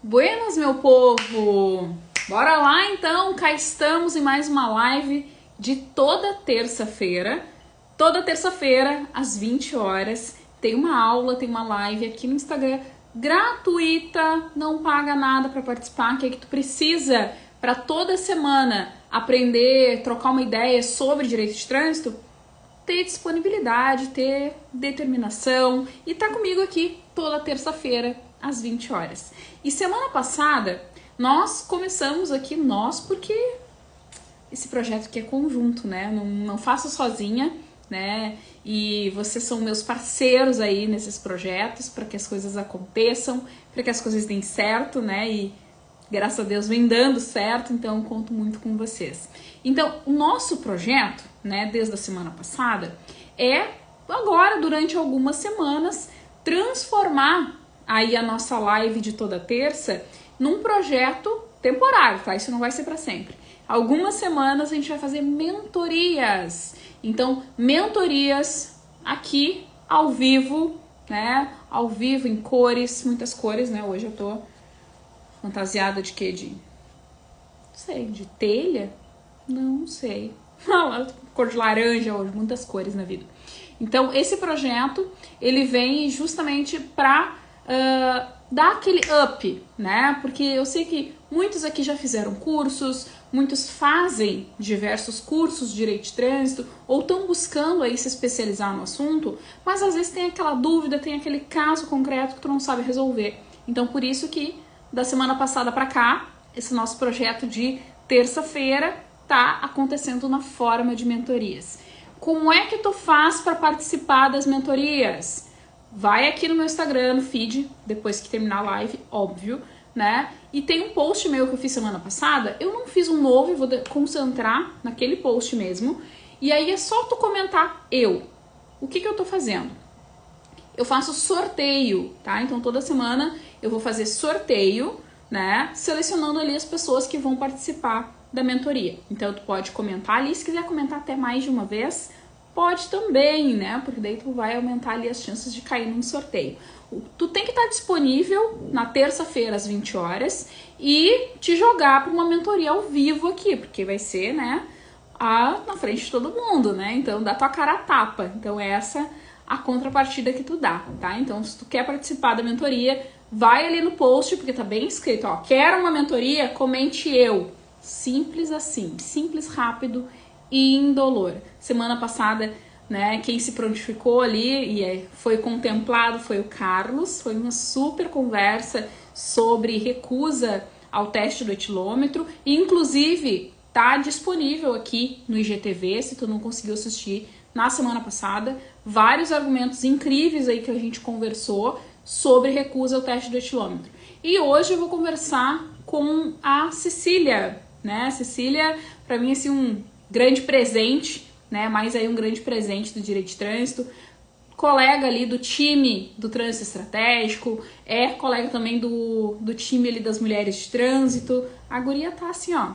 Buenas, meu povo! Bora lá então, cá estamos em mais uma live de toda terça-feira. Toda terça-feira, às 20 horas, tem uma aula, tem uma live aqui no Instagram gratuita, não paga nada para participar. O que é que tu precisa para toda semana aprender, trocar uma ideia sobre direito de trânsito? Ter disponibilidade, ter determinação e tá comigo aqui toda terça-feira às 20 horas. E semana passada nós começamos aqui, porque esse projeto aqui é conjunto, né? Não faço sozinha, né? E vocês são meus parceiros aí nesses projetos para que as coisas aconteçam, para que as coisas deem certo, né? E graças a Deus vem dando certo, então eu conto muito com vocês. Então, o nosso projeto, né, desde a semana passada, é agora, durante algumas semanas, transformar aí a nossa live de toda terça num projeto temporário, tá? Isso não vai ser para sempre. Algumas semanas a gente vai fazer mentorias. Então, mentorias aqui ao vivo, né? Ao vivo em cores, muitas cores, né? Hoje eu tô fantasiada de quê? Não sei, de telha? Não sei. Cor de laranja hoje, muitas cores na vida. Então, esse projeto, ele vem justamente para dar aquele up, né? Porque eu sei que muitos aqui já fizeram cursos, muitos fazem diversos cursos de direito de trânsito ou estão buscando aí se especializar no assunto, mas às vezes tem aquela dúvida, tem aquele caso concreto que tu não sabe resolver. Então, por isso que da semana passada para cá, esse nosso projeto de terça-feira tá acontecendo na forma de mentorias. Como é que tu faz para participar das mentorias? Vai aqui no meu Instagram, no feed, depois que terminar a live, óbvio, né? E tem um post meu que eu fiz semana passada. Eu não fiz um novo, eu vou concentrar naquele post mesmo. E aí é só tu comentar o que eu tô fazendo? Eu faço sorteio, tá? Então toda semana eu vou fazer sorteio, né? Selecionando ali as pessoas que vão participar da mentoria. Então tu pode comentar ali, se quiser comentar até mais de uma vez, pode também, né? Porque daí tu vai aumentar ali as chances de cair num sorteio. Tu tem que estar disponível na terça-feira às 20 horas e te jogar para uma mentoria ao vivo aqui, porque vai ser, né, na frente de todo mundo, né? Então dá tua cara a tapa. Então essa a contrapartida que tu dá, tá? Então, se tu quer participar da mentoria, vai ali no post, porque tá bem escrito, ó, quero uma mentoria, comente eu. Simples assim, simples, rápido e indolor. Semana passada, né, quem se prontificou ali e foi contemplado foi o Carlos, foi uma super conversa sobre recusa ao teste do etilômetro, e inclusive tá disponível aqui no IGTV, se tu não conseguiu assistir na semana passada, vários argumentos incríveis aí que a gente conversou sobre recusa ao teste do etilômetro. E hoje eu vou conversar com a Cecília, né? Cecília, para mim, assim, um grande presente, né? Mais aí um grande presente do direito de trânsito, colega ali do time do trânsito estratégico, é colega também do time ali das mulheres de trânsito. A guria tá assim, ó,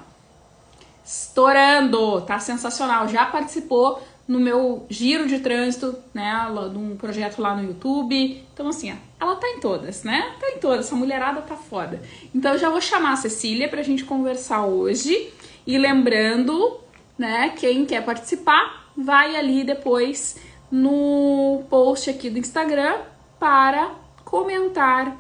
estourando, tá sensacional, já participou no meu giro de trânsito, né, de um projeto lá no YouTube. Então, assim, ó, ela tá em todas, né? Tá em todas, essa mulherada tá foda. Então, eu já vou chamar a Cecília pra gente conversar hoje. E lembrando, né, quem quer participar, vai ali depois no post aqui do Instagram para comentar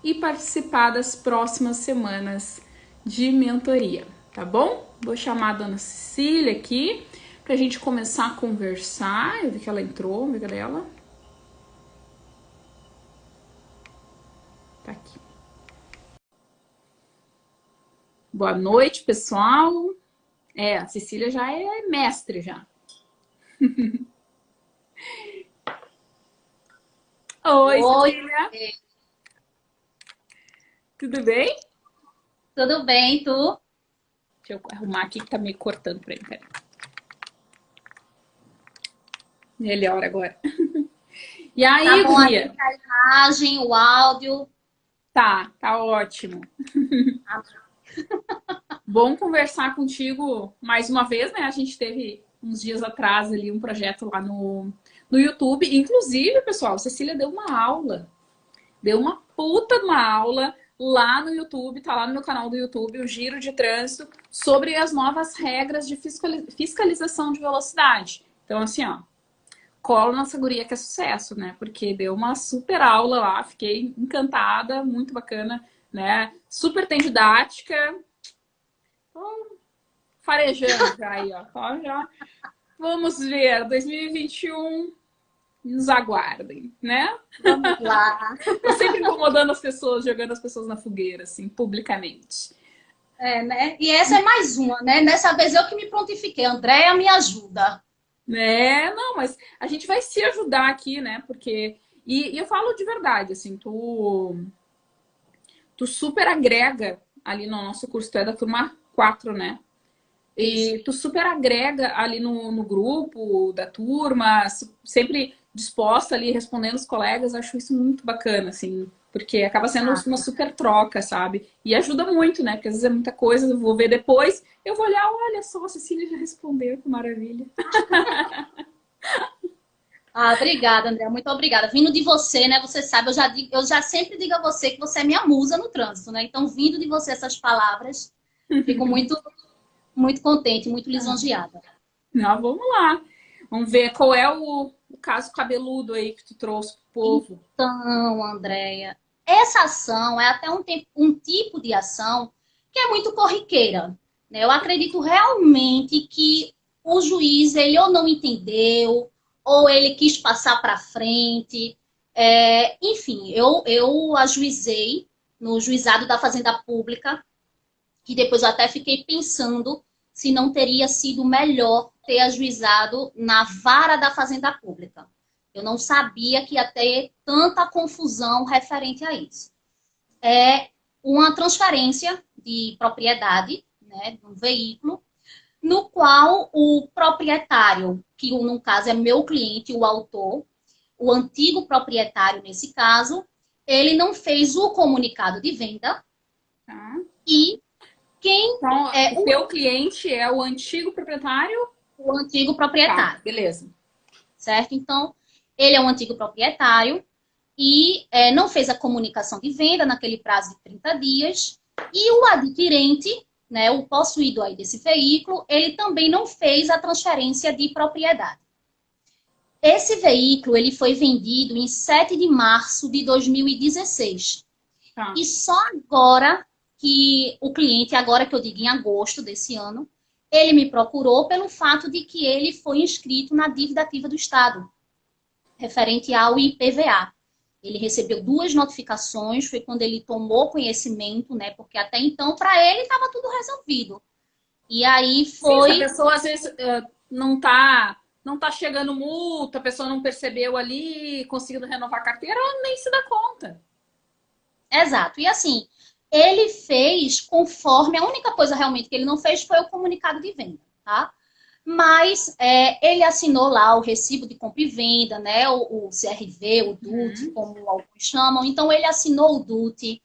e participar das próximas semanas de mentoria, tá bom? Vou chamar a dona Cecília aqui pra gente começar a conversar. Eu vi que ela entrou, amiga dela. Tá aqui. Boa noite, pessoal. A Cecília já é mestre, já. Oi, Oi, Cecília. Tudo bem? tudo bem, tu? Deixa eu arrumar aqui que tá meio cortando pra ele, peraí. Melhor agora. E Tá aí, bom aí guria? a imagem, o áudio? Tá ótimo. Ah, Bom conversar contigo mais uma vez, né? A gente teve uns dias atrás ali um projeto lá no YouTube. Inclusive, pessoal, Cecília deu uma aula. Deu uma puta de uma aula lá no YouTube, tá lá no meu canal do YouTube, o Giro de Trânsito, sobre as novas regras de fiscalização de velocidade. Então, assim, ó, cola nossa guria que é sucesso, né? Porque deu uma super aula lá, fiquei encantada, muito bacana, né? Super tem didática. Tô farejando já aí, ó. Ó, já. Vamos ver, 2021, nos aguardem, né? Vamos lá. Tô sempre incomodando as pessoas, jogando as pessoas na fogueira, assim, publicamente. É, né? E essa é mais uma, né? Dessa vez eu que me prontifiquei. Andréia, me ajuda. Né? Não, mas a gente vai se ajudar aqui, né? Porque. E eu falo de verdade, assim, tu super agrega ali no nosso curso, tu é da turma 4, né? Isso. E tu super agrega ali no grupo da turma, sempre disposta ali, respondendo os colegas, acho isso muito bacana, assim, porque acaba sendo Ah, uma super troca, sabe? E ajuda muito, né? Porque às vezes é muita coisa, eu vou ver depois, eu vou olhar, olha só, a Cecília já respondeu, que maravilha. obrigada, Andréia. Muito obrigada. Vindo de você, né? Você sabe, eu já sempre digo a você que você é minha musa no trânsito, né? Então, vindo de você essas palavras, fico muito contente, muito lisonjeada. Não, vamos lá. Vamos ver qual é o caso cabeludo aí que tu trouxe pro povo. Então, Andréia, essa ação é até um tipo de ação que é muito corriqueira, né? Eu acredito realmente que o juiz, ele ou não entendeu, ou ele quis passar para frente. Enfim, eu ajuizei no juizado da Fazenda Pública, que depois eu até fiquei pensando se não teria sido melhor ter ajuizado na vara da Fazenda Pública. Eu não sabia que ia ter tanta confusão referente a isso. É uma transferência de propriedade, né, de um veículo, no qual o proprietário, que no caso é meu cliente, o autor, o antigo proprietário nesse caso, ele não fez o comunicado de venda Tá? e quem Então, é o teu cliente é o antigo proprietário? o antigo Tá, proprietário, beleza. certo? Então, ele é um antigo proprietário e não fez a comunicação de venda naquele prazo de 30 dias. E o adquirente, né, o possuidor aí desse veículo, ele também não fez a transferência de propriedade. Esse veículo ele foi vendido em 7 de março de 2016. Tá. E só agora que o cliente, agora que eu digo em agosto desse ano, ele me procurou pelo fato de que ele foi inscrito na dívida ativa do Estado, referente ao IPVA. Ele recebeu 2 notificações, foi quando ele tomou conhecimento, né? Porque até então, para ele, estava tudo resolvido. E aí Sim, se a foi. pessoa às vezes não tá chegando multa, a pessoa não percebeu ali, conseguindo renovar a carteira, ela nem se dá conta. Exato. E assim, ele fez conforme. A única coisa realmente que ele não fez foi o comunicado de venda, tá? Mas ele assinou lá o recibo de compra e venda, né? O CRV, o DUT, Uhum. como alguns chamam. Então, ele assinou o DUT,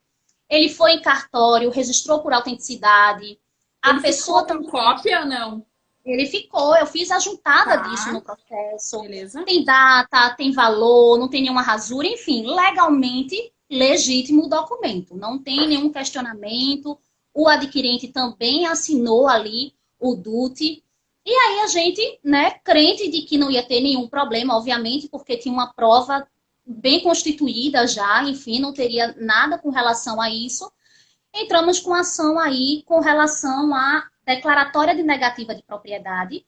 ele foi em cartório, registrou por autenticidade. A Ele ficou pessoa com também. cópia ou não? Ele ficou, eu fiz a juntada disso Tá, no processo. beleza. Tem data, tem valor, não tem nenhuma rasura, enfim, legalmente legítimo o documento. Não tem nenhum questionamento. O adquirente também assinou ali o DUT. E aí a gente, né, crente de que não ia ter nenhum problema, obviamente, porque tinha uma prova bem constituída já, enfim, não teria nada com relação a isso. Entramos com ação aí com relação à declaratória de negativa de propriedade,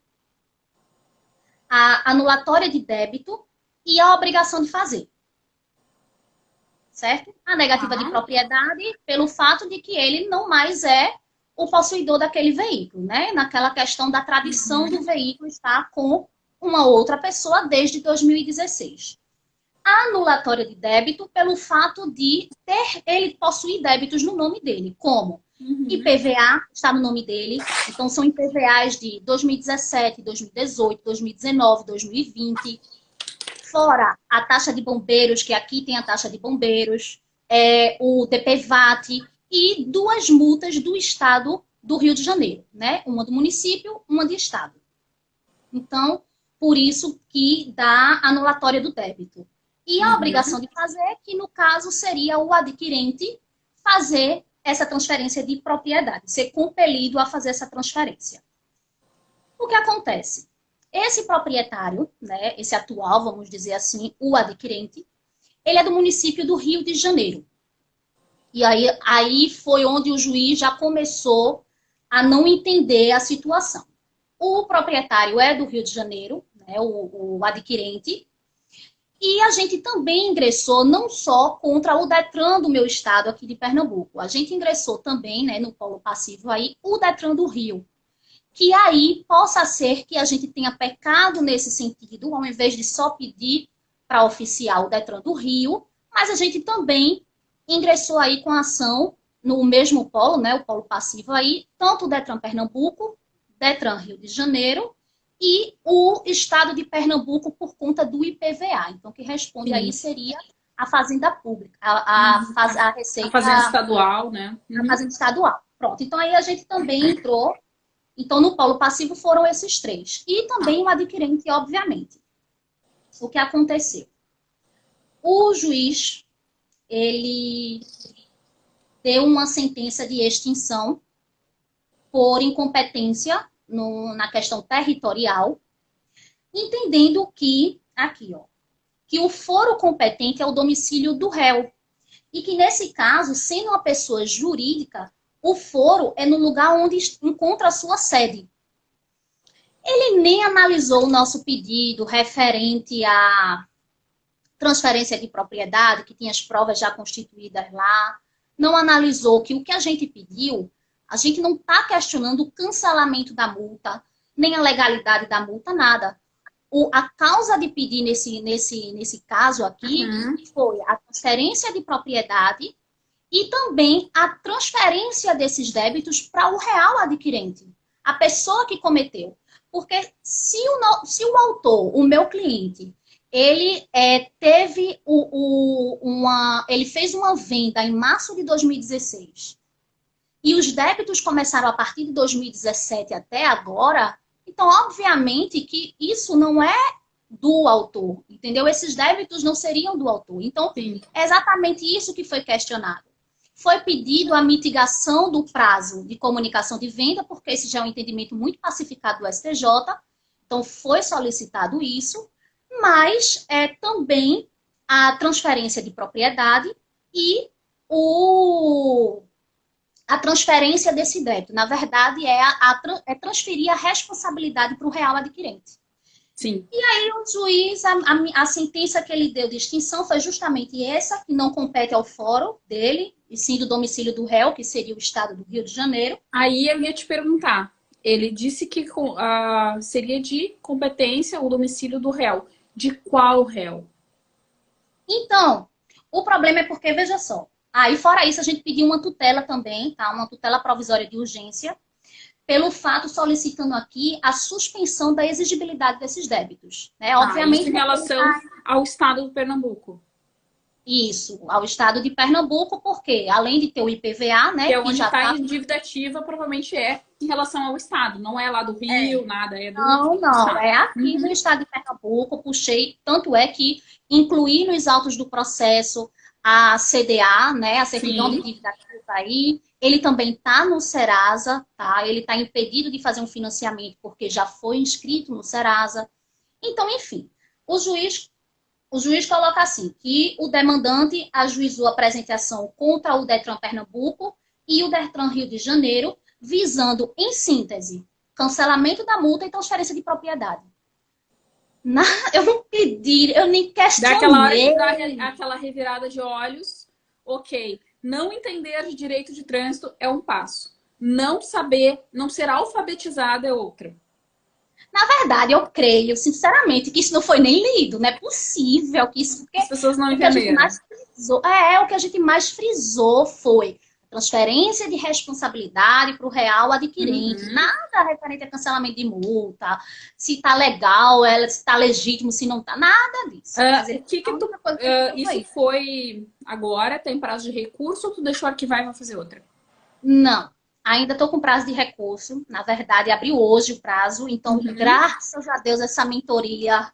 a anulatória de débito e a obrigação de fazer. Certo? A negativa de Tá. propriedade pelo fato de que ele não mais é o possuidor daquele veículo, né? Naquela questão da tradição do Uhum. veículo estar com uma outra pessoa desde 2016. A anulatória de débito pelo fato de ele possuir débitos no nome dele, como Uhum. IPVA está no nome dele, então são IPVAs de 2017, 2018, 2019, 2020, fora a taxa de bombeiros, que aqui tem a taxa de bombeiros, o DPVAT e 2 multas do estado do Rio de Janeiro, né? Uma do município, uma de estado. Então, por isso que dá anulatória do débito. E a obrigação Uhum. de fazer, que no caso seria o adquirente fazer essa transferência de propriedade, ser compelido a fazer essa transferência. O que acontece? Esse proprietário, né, esse atual, vamos dizer assim, o adquirente, ele é do município do Rio de Janeiro. E aí foi onde o juiz já começou a não entender a situação. O proprietário é do Rio de Janeiro, né, o adquirente, e a gente também ingressou não só contra o Detran do meu estado aqui de Pernambuco, a gente ingressou também, né, no polo passivo aí, o Detran do Rio. Que aí possa ser que a gente tenha pecado nesse sentido, ao invés de só pedir para oficiar o Detran do Rio, mas a gente também ingressou aí com a ação no mesmo polo, né, o polo passivo aí, tanto o Detran Pernambuco, Detran Rio de Janeiro e o estado de Pernambuco por conta do IPVA. Então, que responde aí seria a Fazenda Pública, a Receita... A Fazenda Estadual, né? A Fazenda Estadual. Pronto, então aí a gente também entrou. Então, no polo passivo foram esses três. E também o adquirente, obviamente. O que aconteceu? O juiz, ele deu uma sentença de extinção por incompetência na questão territorial, entendendo que, aqui, ó, que o foro competente é o domicílio do réu. E que, nesse caso, sendo uma pessoa jurídica, o foro é no lugar onde encontra a sua sede. Ele nem analisou o nosso pedido referente à transferência de propriedade, que tinha as provas já constituídas lá. Não analisou que o que a gente pediu, a gente não está questionando o cancelamento da multa, nem a legalidade da multa, nada. A causa de pedir nesse caso aqui foi a transferência de propriedade e também a transferência desses débitos para o real adquirente, a pessoa que cometeu. Porque se o autor, o meu cliente, ele ele fez uma venda em março de 2016 e os débitos começaram a partir de 2017 até agora, então, obviamente, que isso não é do autor, entendeu? Esses débitos não seriam do autor. Então, Sim. é exatamente isso que foi questionado. Foi pedido a mitigação do prazo de comunicação de venda, porque esse já é um entendimento muito pacificado do STJ, então foi solicitado isso, mas também a transferência de propriedade e a transferência desse débito. Na verdade, é transferir a responsabilidade para o real adquirente. Sim. E aí o juiz, a sentença que ele deu de extinção foi justamente essa, que não compete ao fórum dele, e sim do domicílio do réu, que seria o estado do Rio de Janeiro. Aí eu ia te perguntar, ele disse que seria de competência o domicílio do réu. De qual réu? Então, o problema é porque, veja só, aí fora isso a gente pediu uma tutela também, tá? Uma tutela provisória de urgência, pelo fato solicitando aqui a suspensão da exigibilidade desses débitos. Né? Obviamente, isso em relação ao estado do Pernambuco. Isso, ao estado de Pernambuco, porque além de ter o IPVA, né? Que é onde está em dívida ativa, provavelmente é em relação ao estado. Não é lá do Rio, nada, é do Não, estado. é aqui no estado de Pernambuco, puxei, tanto é que incluí nos autos do processo a CDA, né? A certidão de dívida ativa aí. Ele também está no Serasa, tá? Ele está impedido de fazer um financiamento porque já foi inscrito no Serasa. Então, enfim, o juiz coloca assim, que o demandante ajuizou a apresentação contra o Detran Pernambuco e o Detran Rio de Janeiro, visando, em síntese, cancelamento da multa e transferência de propriedade. Eu não pedi, eu nem questionei. Daquela hora de dar aquela revirada de olhos, ok. Não entender de direito de trânsito é um passo. Não saber, não ser alfabetizado é outra. Na verdade, eu creio, sinceramente, que isso não foi nem lido. Não é possível que isso... As pessoas não entenderam. O que a gente mais frisou foi transferência de responsabilidade para o real adquirente. Nada referente a cancelamento de multa, se está legal, se está legítimo, se não está. Nada disso. Isso foi agora? Tem prazo de recurso ou tu deixou arquivar e vai fazer outra? Não. Ainda estou com prazo de recurso. Na verdade, abriu hoje o prazo. Então, graças a Deus, essa mentoria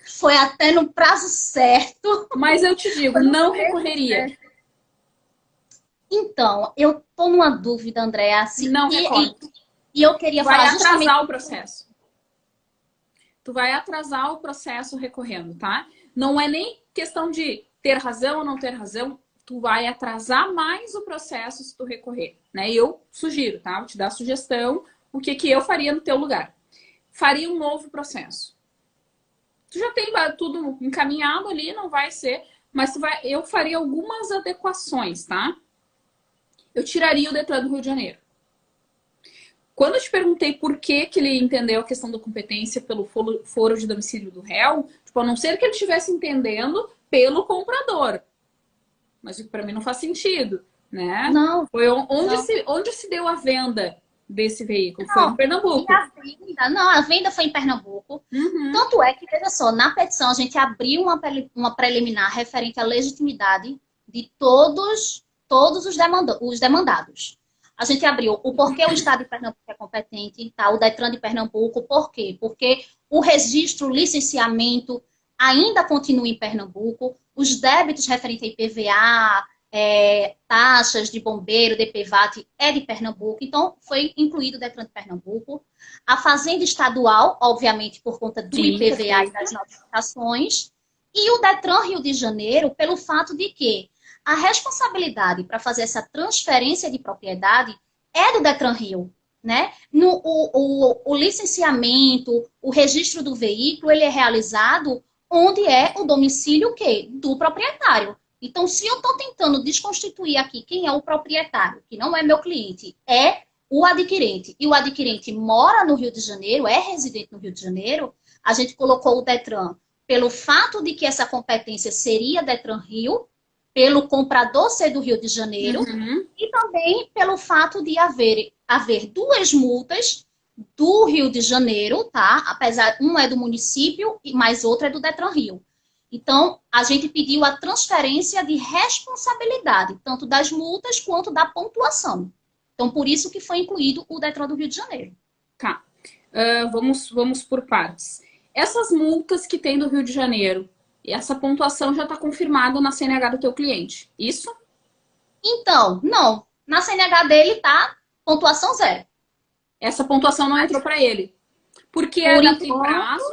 foi até no prazo certo. Mas eu te digo, não recorreria. Então, eu tô numa dúvida, Andréa, Não recorre. e eu queria Vai falar justamente... atrasar o processo. Tu vai atrasar o processo recorrendo, tá? Não é nem questão de ter razão ou não ter razão. Tu vai atrasar mais o processo se tu recorrer, né? E eu sugiro, tá? Vou te dar a sugestão, o que eu faria no teu lugar. Faria um novo processo. Tu já tem tudo encaminhado ali, não vai ser... Mas eu faria algumas adequações, tá? Eu tiraria o Detran do Rio de Janeiro. Quando eu te perguntei por que ele entendeu a questão da competência pelo foro de domicílio do réu, tipo, a não ser que ele estivesse entendendo pelo comprador. Mas para mim não faz sentido, né? Não. Foi onde, Não. onde se deu a venda desse veículo? Não, foi em Pernambuco. A venda foi em Pernambuco. Uhum. Tanto é que, veja só, na petição a gente abriu uma preliminar referente à legitimidade de todos os demandados. A gente abriu o porquê o Estado de Pernambuco é competente, tá? O Detran de Pernambuco, por quê? Porque o registro, licenciamento ainda continua em Pernambuco, os débitos referentes a IPVA, taxas de bombeiro, DPVAT, é de Pernambuco, então foi incluído o Detran de Pernambuco. A Fazenda Estadual, obviamente, por conta do IPVA e das notificações, e o Detran Rio de Janeiro, pelo fato de que a responsabilidade para fazer essa transferência de propriedade é do Detran Rio, né? O licenciamento, o registro do veículo, ele é realizado onde é o domicílio do proprietário. Então, se eu estou tentando desconstituir aqui quem é o proprietário, que não é meu cliente, é o adquirente, e o adquirente mora no Rio de Janeiro, é residente no Rio de Janeiro, a gente colocou o Detran pelo fato de que essa competência seria Detran Rio, pelo comprador ser do Rio de Janeiro, e também pelo fato de haver duas multas do Rio de Janeiro, tá? Apesar, uma é do município, mas outra é do Detran Rio. Então, a gente pediu a transferência de responsabilidade, tanto das multas quanto da pontuação. Então, por isso que foi incluído o Detran do Rio de Janeiro. Tá. Vamos por partes. Essas multas que tem do Rio de Janeiro, essa pontuação já está confirmada na CNH do teu cliente, isso? Então, não. Na CNH dele tá pontuação 0. Essa pontuação não entrou para ele. Porque ela tem prazo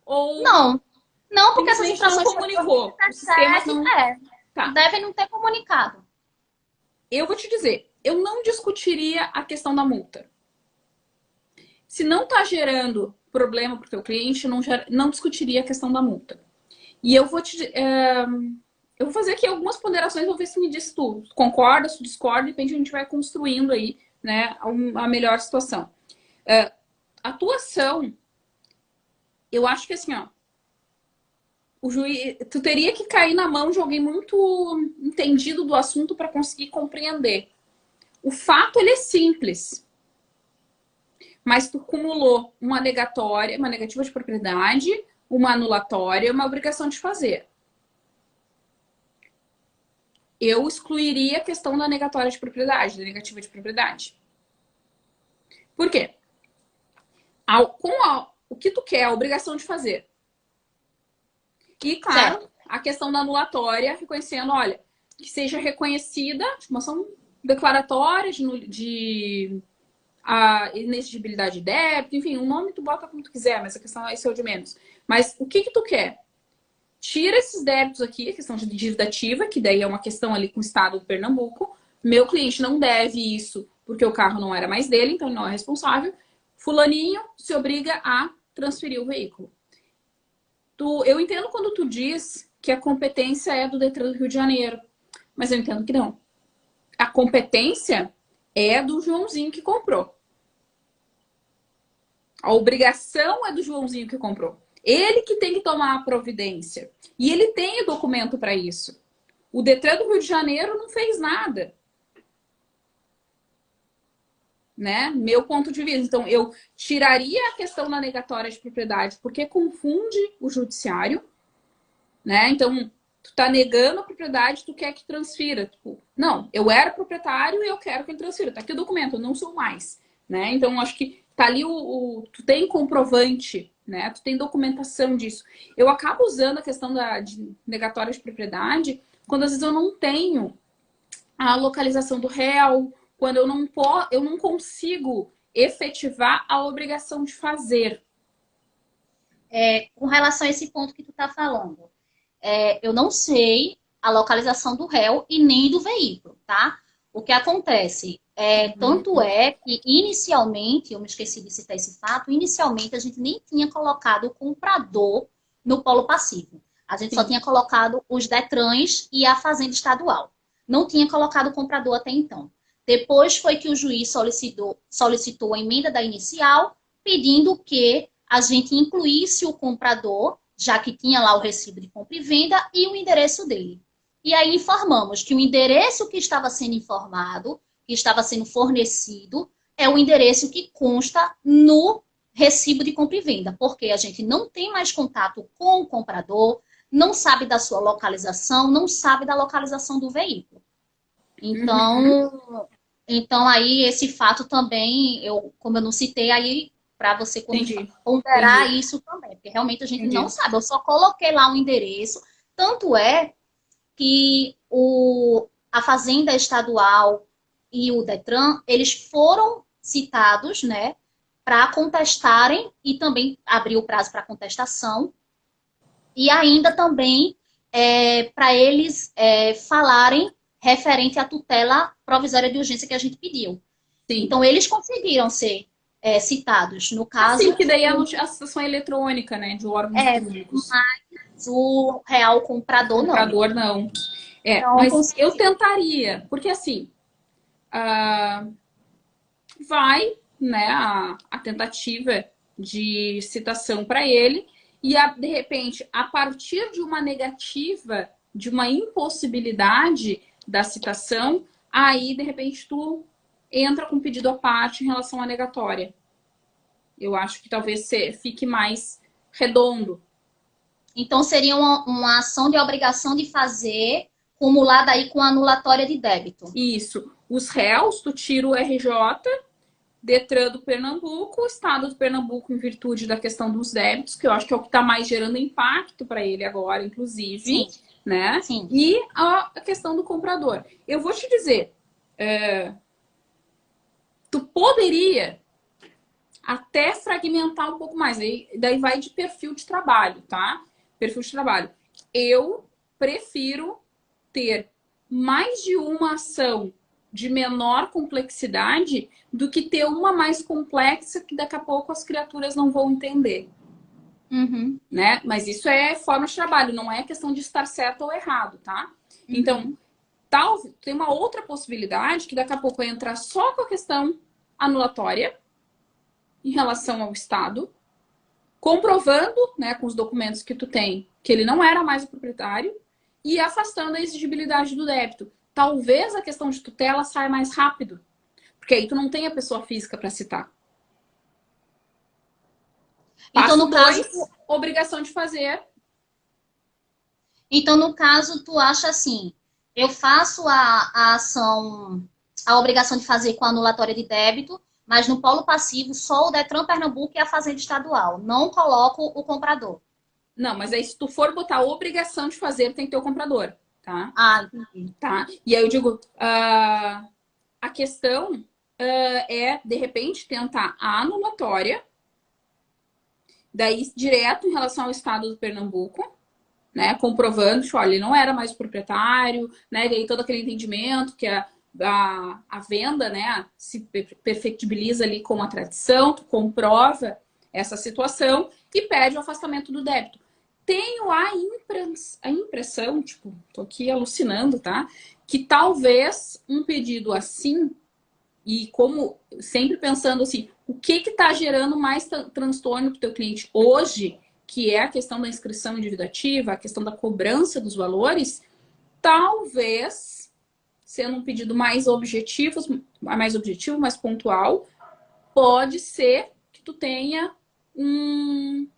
ou... Não. Não, porque essas infrações não comunicou. Os sistemas não... Tá. Devem não ter comunicado. Eu vou te dizer, eu não discutiria a questão da multa. Se não está gerando problema para o teu cliente, não discutiria a questão da multa. E eu vou eu vou fazer aqui algumas ponderações, vou ver se me diz tu concorda, se discorda, de repente a gente vai construindo aí, né, a melhor situação. Atuação, eu acho que assim, ó, o juiz, tu teria que cair na mão de alguém muito entendido do assunto para conseguir compreender. O fato, ele é simples. Mas tu cumulou uma negatória, uma negativa de propriedade, uma anulatória, uma obrigação de fazer. Eu excluiria a questão da negatória de propriedade, da negativa de propriedade. Por quê? O que tu quer, a obrigação de fazer. E, claro, a questão da anulatória, reconhecendo, olha, que seja reconhecida, tipo, uma ação declaratória de a inexigibilidade de débito, enfim, o nome tu bota como tu quiser, mas a questão é isso é o de menos. Mas o que tu quer? Tira esses débitos aqui, a questão de dívida ativa, que daí é uma questão ali com o estado do Pernambuco. Meu cliente não deve isso porque o carro não era mais dele, então ele não é responsável. Fulaninho se obriga a transferir o veículo. Eu entendo quando tu diz que a competência é do Detran do Rio de Janeiro, mas eu entendo que não. A competência é do Joãozinho que comprou. A obrigação é do Joãozinho que comprou. Ele que tem que tomar a providência. E ele tem o documento para isso. O Detran do Rio de Janeiro não fez nada. Né? Meu ponto de vista. Então, eu tiraria a questão da negatória de propriedade, porque confunde o judiciário. Né? Então, tu tá negando a propriedade, tu quer que transfira. Tipo, não, eu era proprietário e eu quero que ele transfira. Tá aqui o documento, eu não sou mais. Né? Então, acho que tá ali tu tem comprovante, né? Tu tem documentação disso. Eu acabo usando a questão de negatória de propriedade quando às vezes eu não tenho a localização do réu, quando eu não consigo efetivar a obrigação de fazer. Com relação a esse ponto que tu está falando, eu não sei a localização do réu e nem do veículo, tá? O que acontece tanto é que inicialmente, eu me esqueci de citar esse fato, inicialmente a gente nem tinha colocado o comprador no polo passivo. A gente só tinha colocado os Detrans e a Fazenda Estadual. Não tinha colocado o comprador até então. Depois foi que o juiz solicitou a emenda da inicial, pedindo que a gente incluísse o comprador, já que tinha lá o recibo de compra e venda, e o endereço dele. E aí informamos que o endereço que estava sendo informado, que estava sendo fornecido, é o endereço que consta no recibo de compra e venda, porque a gente não tem mais contato com o comprador, não sabe da sua localização, não sabe da localização do veículo. Então aí esse fato também, como eu não citei aí, para você ponderar isso também, porque realmente a gente não sabe. Eu só coloquei lá um endereço, tanto é que a Fazenda Estadual e o Detran, eles foram citados, né, para contestarem e também abrir o prazo para contestação e ainda também para eles falarem referente à tutela provisória de urgência que a gente pediu. Sim. Então, eles conseguiram ser citados. No caso... Sim, que daí a citação eletrônica, né, de órgãos públicos. Mas o real comprador, não. Não. Não mas consegui. eu tentaria, porque assim, vai, né, a tentativa de citação para ele e, de repente, a partir de uma negativa, de uma impossibilidade da citação, aí, de repente, tu entra com pedido à parte em relação à negatória. Eu acho que talvez fique mais redondo. Então, seria uma ação de obrigação de fazer, cumulada aí com a anulatória de débito. Isso. Os réus, tu tira o RJ, Detran do Pernambuco, o Estado do Pernambuco, em virtude da questão dos débitos, que eu acho que é o que está mais gerando impacto para ele agora, inclusive. Sim. Né? Sim. E a questão do comprador. Eu vou te dizer, tu poderia até fragmentar um pouco mais. Daí vai de perfil de trabalho, tá? Perfil de trabalho. Eu prefiro ter mais de uma ação de menor complexidade do que ter uma mais complexa que daqui a pouco as criaturas não vão entender. Né? Mas isso é forma de trabalho, não é questão de estar certo ou errado, tá? Então, tem uma outra possibilidade que daqui a pouco entra só com a questão anulatória em relação ao Estado, comprovando, né, com os documentos que tu tem, que ele não era mais o proprietário e afastando a exigibilidade do débito. Talvez a questão de tutela saia mais rápido, porque aí tu não tem a pessoa física para citar. Passo então, no 2, caso, obrigação de fazer. Então, no caso, tu acha assim, eu faço a ação, a obrigação de fazer com a anulatória de débito, mas no polo passivo só o Detran Pernambuco e a Fazenda Estadual. Não coloco o comprador. Não, mas aí se tu for botar a obrigação de fazer, tem que ter o comprador, tá? Entendi. Tá? E aí eu digo, a questão é, de repente, tentar a anulatória, daí direto em relação ao Estado do Pernambuco, né? Comprovando que, olha, ele não era mais o proprietário, né? E aí todo aquele entendimento que a venda, né, se perfectibiliza ali com a tradição, tu comprova essa situação e pede o afastamento do débito. Tenho a impressão, tipo, tô aqui alucinando, tá? Que talvez um pedido assim, e como sempre pensando assim, o que tá gerando mais transtorno pro teu cliente hoje, que é a questão da inscrição em dívida ativa, a questão da cobrança dos valores, talvez, sendo um pedido mais objetivo, mais pontual, pode ser que tu tenha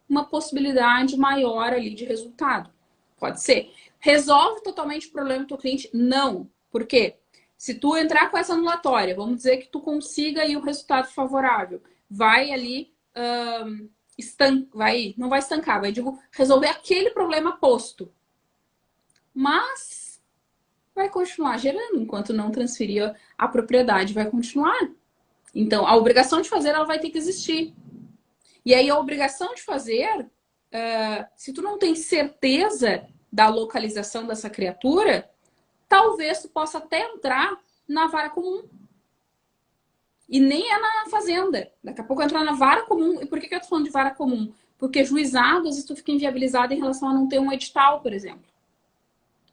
uma possibilidade maior ali de resultado. Pode ser. Resolve totalmente o problema do teu cliente? Não. Por quê? Se tu entrar com essa anulatória, vamos dizer que tu consiga aí um resultado favorável. Vai ali, não vai estancar, vai resolver aquele problema posto. Mas vai continuar gerando, enquanto não transferir a propriedade, vai continuar. Então, a obrigação de fazer, ela vai ter que existir. E aí, a obrigação de fazer, se tu não tem certeza da localização dessa criatura, talvez tu possa até entrar na vara comum. E nem é na fazenda. Daqui a pouco entrar na vara comum. E por que eu tô falando de vara comum? Porque juizado, às vezes tu fica inviabilizado em relação a não ter um edital, por exemplo.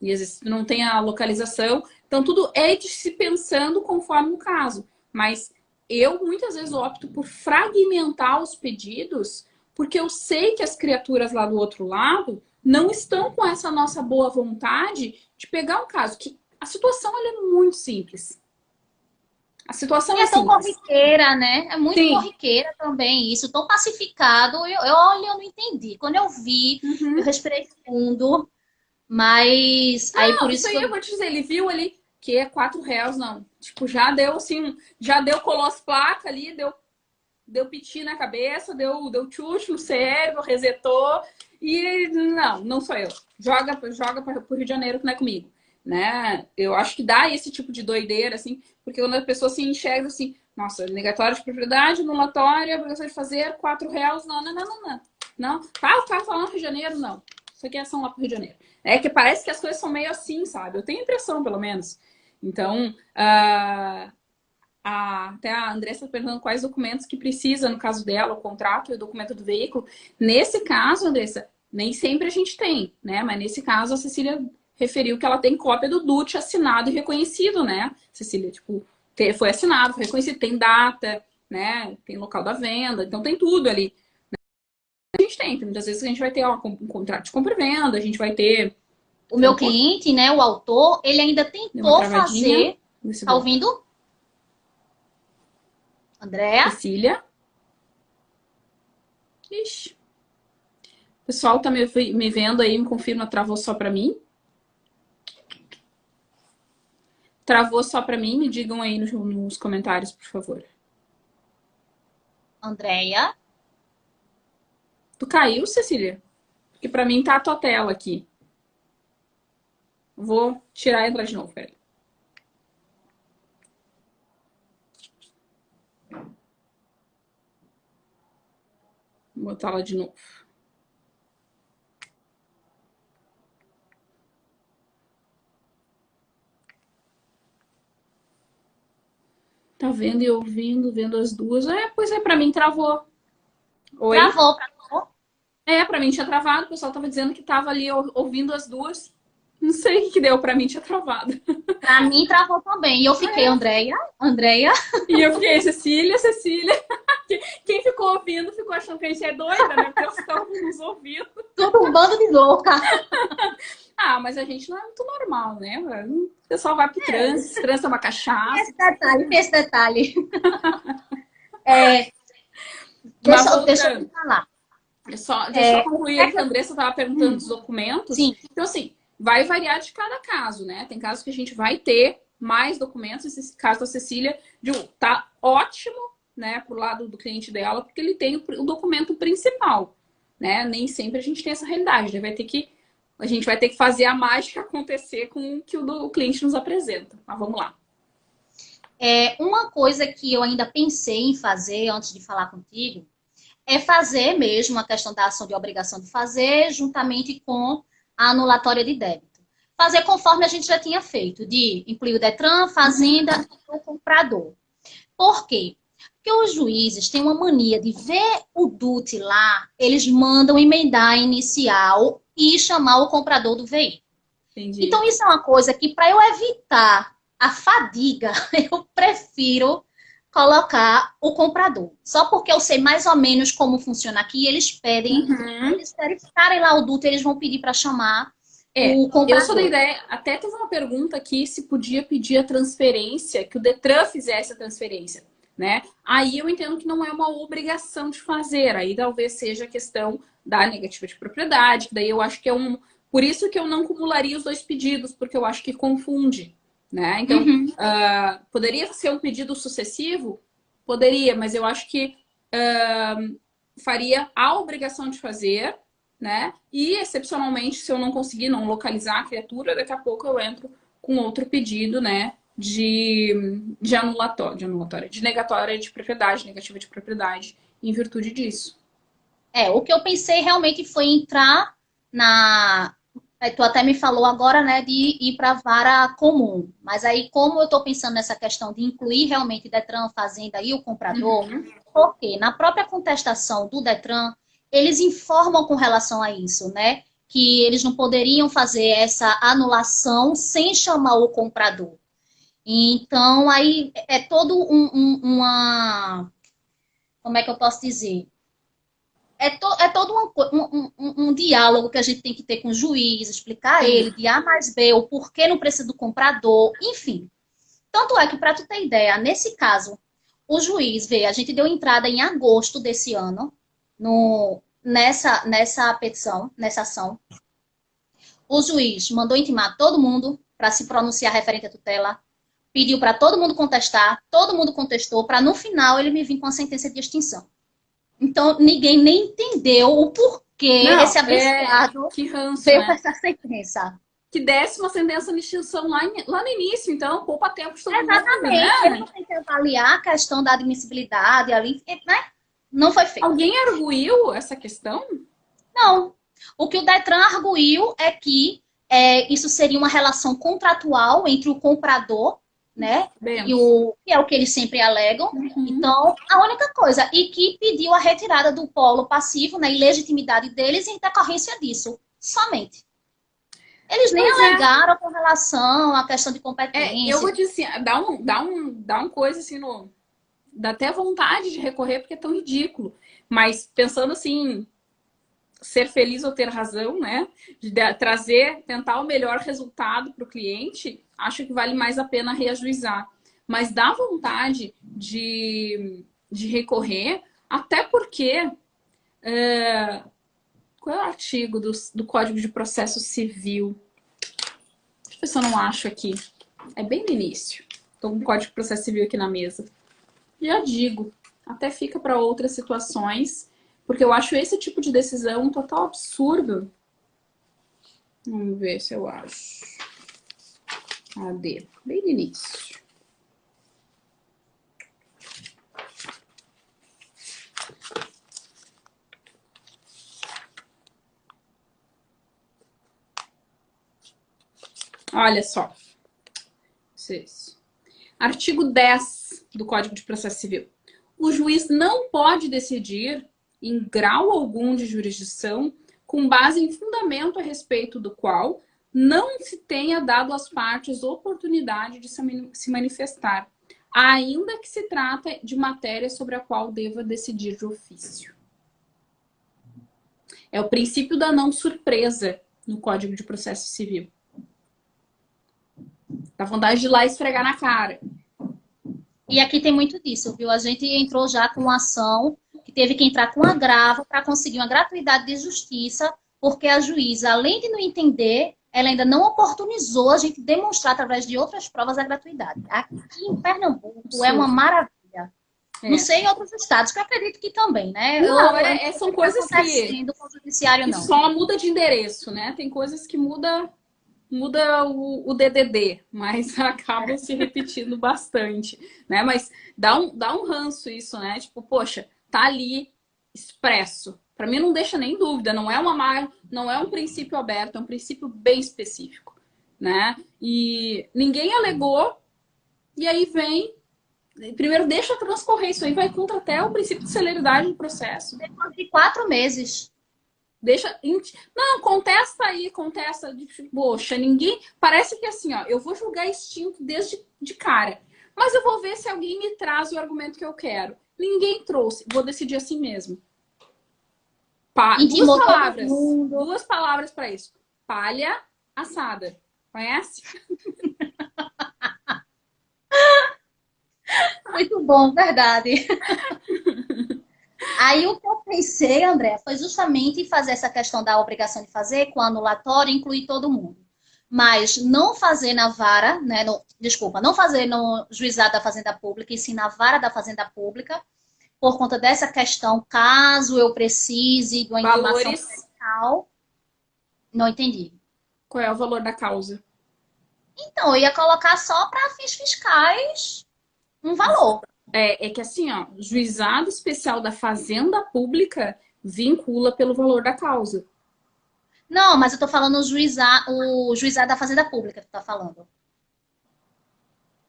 E às vezes tu não tem a localização. Então, tudo é de se pensando conforme o caso. Mas eu, muitas vezes, opto por fragmentar os pedidos, porque eu sei que as criaturas lá do outro lado não estão com essa nossa boa vontade de pegar um caso. Que a situação ela é muito simples. A situação E é é tão simples. corriqueira, né? É muito Sim. corriqueira também isso, tão pacificado. Olha, eu não entendi. Quando eu vi, eu Uhum. respirei fundo, mas aí Não, por isso isso que aí eu eu... vou te dizer, ele viu ali que é R$ 4, não. Tipo, já deu assim, já deu, colou as placas ali, deu piti na cabeça, deu chute no cérebro, resetou. E não sou eu. Joga para o Rio de Janeiro que não é comigo. Né? Eu acho que dá esse tipo de doideira, assim, porque quando a pessoa se enxerga assim, nossa, negatório de propriedade, anulatória, obrigação de fazer, R$ 4, não. Não, tá, o cara falando Rio de Janeiro, não. Isso aqui é ação lá pro Rio de Janeiro. É que parece que as coisas são meio assim, sabe? Eu tenho a impressão, pelo menos. Então, até a Andressa está perguntando quais documentos que precisa, no caso dela, o contrato e o documento do veículo. Nesse caso, Andressa, nem sempre a gente tem, né? Mas nesse caso, a Cecília referiu que ela tem cópia do DUT assinado e reconhecido, né? Cecília, tipo, foi assinado, foi reconhecido, tem data, né? Tem local da venda, então tem tudo ali. A gente tem, muitas vezes a gente vai ter um contrato de compra e venda, a gente vai ter. O meu cliente, né, o autor, ele ainda Deu uma tentou travadinha. fazer... Tá ouvindo, Andréa? Cecília. Ixi. O pessoal tá me vendo aí, me confirma, travou só pra mim? Travou só pra mim? Me digam aí nos comentários, por favor. Andréia? Tu caiu, Cecília? Porque pra mim tá a tua tela aqui. Vou tirar e entrar de novo, peraí. Vou botar ela de novo. Tá vendo e ouvindo, vendo as duas. Pois é, pra mim travou. Oi? Travou. Pra mim tinha travado. O pessoal tava dizendo que tava ali ouvindo as duas. Não sei o que deu, pra mim tinha travado. Pra mim travou também. E eu fiquei, Andréia? Andréia? E eu fiquei, Cecília. Quem ficou ouvindo ficou achando que a gente é doida, né? Porque elas estavam nos ouvindo. Tudo um bando de louca. Mas a gente não é muito normal, né? O pessoal vai pro trânsito, trânsito é uma cachaça. Esse detalhe. Mas Deixa eu voltando, falar. deixa eu concluir aí que a Andressa estava perguntando dos documentos. Sim. Então, assim, vai variar de cada caso, né? Tem casos que a gente vai ter mais documentos. Esse caso da Cecília, tá ótimo, né, pro lado do cliente dela, porque ele tem o documento principal, né? Nem sempre a gente tem essa realidade. A gente vai ter que fazer a mágica acontecer com o que o cliente nos apresenta. Mas vamos lá. Uma coisa que eu ainda pensei em fazer antes de falar contigo é fazer mesmo a questão da ação de obrigação de fazer juntamente com a anulatória de débito. Fazer conforme a gente já tinha feito, de incluir o Detran, Fazenda e o comprador. Por quê? Porque os juízes têm uma mania de ver o DUT lá, eles mandam emendar a inicial e chamar o comprador do veículo. Entendi. Então, isso é uma coisa que, para eu evitar a fadiga, eu prefiro colocar o comprador. Só porque eu sei mais ou menos como funciona aqui, eles pedem, eles verificarem lá o DUT, eles vão pedir para chamar o comprador. Eu sou da ideia, até teve uma pergunta aqui se podia pedir a transferência, que o Detran fizesse a transferência, né? Aí eu entendo que não é uma obrigação de fazer, aí talvez seja a questão da negativa de propriedade, que daí eu acho que por isso que eu não cumularia os dois pedidos, porque eu acho que confunde, né? Então, poderia ser um pedido sucessivo? Poderia, mas eu acho que faria a obrigação de fazer, né? E, excepcionalmente, se eu não conseguir não localizar a criatura, daqui a pouco eu entro com outro pedido, né, de anulatória, de negatória de propriedade, negativa de propriedade, em virtude disso. O que eu pensei realmente foi entrar na. Tu até me falou agora, né, de ir para a vara comum. Mas aí, como eu estou pensando nessa questão de incluir realmente Detran, Fazenda e o comprador, porque na própria contestação do Detran, eles informam com relação a isso, né? Que eles não poderiam fazer essa anulação sem chamar o comprador. Então, aí é todo uma. Como é que eu posso dizer? É todo um diálogo que a gente tem que ter com o juiz, explicar a ele de A mais B, o porquê não precisa do comprador, enfim. Tanto é que, para tu ter ideia, nesse caso, o juiz, a gente deu entrada em agosto desse ano nessa petição, nessa ação. O juiz mandou intimar todo mundo para se pronunciar referente à tutela, pediu para todo mundo contestar, todo mundo contestou, para no final ele me vir com a sentença de extinção. Então, ninguém nem entendeu o porquê esse abençoado veio com essa sentença. Que desse uma sentença de extinção lá no início, então poupa tempo de todo mundo. Exatamente. Ele não tem que avaliar a questão da admissibilidade ali, né? Não foi feito. Alguém arguiu essa questão? Não. O que o Detran arguiu é que isso seria uma relação contratual entre o comprador, né? Que é o que eles sempre alegam. Então, a única coisa, e que pediu a retirada do polo passivo, na ilegitimidade deles em decorrência disso, somente. Eles nem alegaram com relação à questão de competência. Eu vou dizer, dá um coisa assim, dá até vontade de recorrer, porque é tão ridículo. Mas pensando assim, ser feliz ou ter razão, né? De tentar o melhor resultado para o cliente, acho que vale mais a pena reajuizar. Mas dá vontade de recorrer, até porque... qual é o artigo do Código de Processo Civil? Deixa eu ver se eu não acho aqui. É bem no início. Estou com o Código de Processo Civil aqui na mesa. Já digo, até fica para outras situações, porque eu acho esse tipo de decisão um total absurdo. Vamos ver se eu acho. Cadê? Bem no início. Olha só. Artigo 10 do Código de Processo Civil. O juiz não pode decidir, em grau algum de jurisdição, com base em fundamento a respeito do qual não se tenha dado às partes oportunidade de se manifestar, ainda que se trata de matéria sobre a qual deva decidir de ofício. É o princípio da não surpresa no Código de Processo Civil. Dá vontade de ir lá esfregar na cara. E aqui tem muito disso, viu? A gente entrou já com uma ação que teve que entrar com agravo para conseguir uma gratuidade de justiça, porque a juíza, além de não entender, ela ainda não oportunizou a gente demonstrar através de outras provas a gratuidade. Aqui em Pernambuco é uma maravilha. Não sei em outros estados, que eu acredito que também, né? Não, são coisas que com o judiciário, não. Só muda de endereço, né? Tem coisas que muda o DDD, mas acaba se repetindo bastante, né? Mas dá um ranço isso, né? Tipo, poxa, tá ali expresso. Para mim não deixa nem dúvida, não é um princípio aberto, é um princípio bem específico, né? E ninguém alegou, e aí vem... Primeiro deixa transcorrer, isso aí vai contra até o princípio de celeridade do processo. Depois de 4 meses. Não, contesta. Poxa, ninguém... Parece que assim, ó, eu vou julgar extinto desde de cara. Mas eu vou ver se alguém me traz o argumento que eu quero. Ninguém trouxe. Vou decidir assim mesmo. Duas palavras para isso. Palha assada. Conhece? Muito bom, verdade. Aí o que eu pensei, André, foi justamente fazer essa questão da obrigação de fazer com anulatório, incluir todo mundo. Mas não fazer na vara, né? Não fazer no juizado da Fazenda Pública, e sim na vara da Fazenda Pública, por conta dessa questão, caso eu precise de uma intimação fiscal. Não entendi. Qual é o valor da causa? Então, eu ia colocar só para fins fiscais um valor. É que assim, ó, o juizado especial da Fazenda Pública vincula pelo valor da causa. Não, mas eu tô falando o juizado da Fazenda Pública que tu tá falando.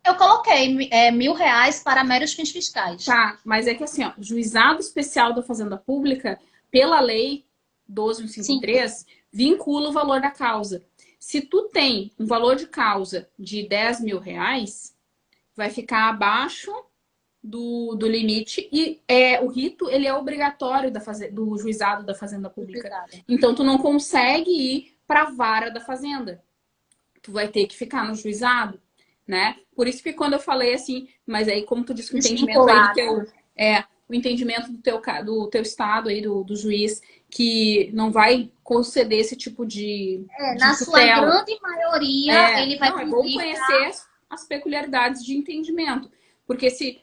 Eu coloquei R$ 1.000 para meros fins fiscais. Tá, mas é que assim, ó, juizado especial da Fazenda Pública, pela lei Sim, 12.153, vincula o valor da causa. Se tu tem um valor de causa de R$ 10.000, vai ficar abaixo do limite e o rito ele é obrigatório do juizado da Fazenda Pública. juizado. Então tu não consegue ir para a vara da Fazenda. Tu vai ter que ficar no juizado, né? Por isso que quando eu falei assim, mas aí como tu disse que o entendimento aí do teu, o entendimento do teu estado aí, do juiz, que não vai conceder esse tipo de Na sua tutela. grande maioria, ele vai Não, é bom cumprir. conhecer as peculiaridades de entendimento. Porque se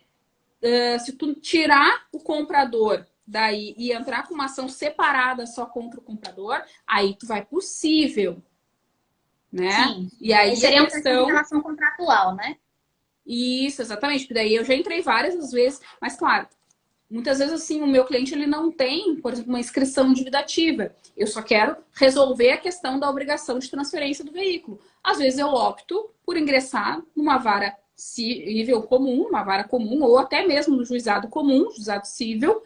tu tirar o comprador daí e entrar com uma ação separada só contra o comprador, aí tu vai possível, né? Sim. E aí Seria a uma questão de questão... relação contratual, né? Isso, exatamente. Porque daí eu já entrei várias vezes, mas claro, muitas vezes assim, o meu cliente ele não tem, por exemplo, uma inscrição dívida ativa. Eu só quero resolver a questão da obrigação de transferência do veículo. Às vezes eu opto por ingressar numa vara civil comum, uma vara comum, ou até mesmo no juizado comum, juizado civil,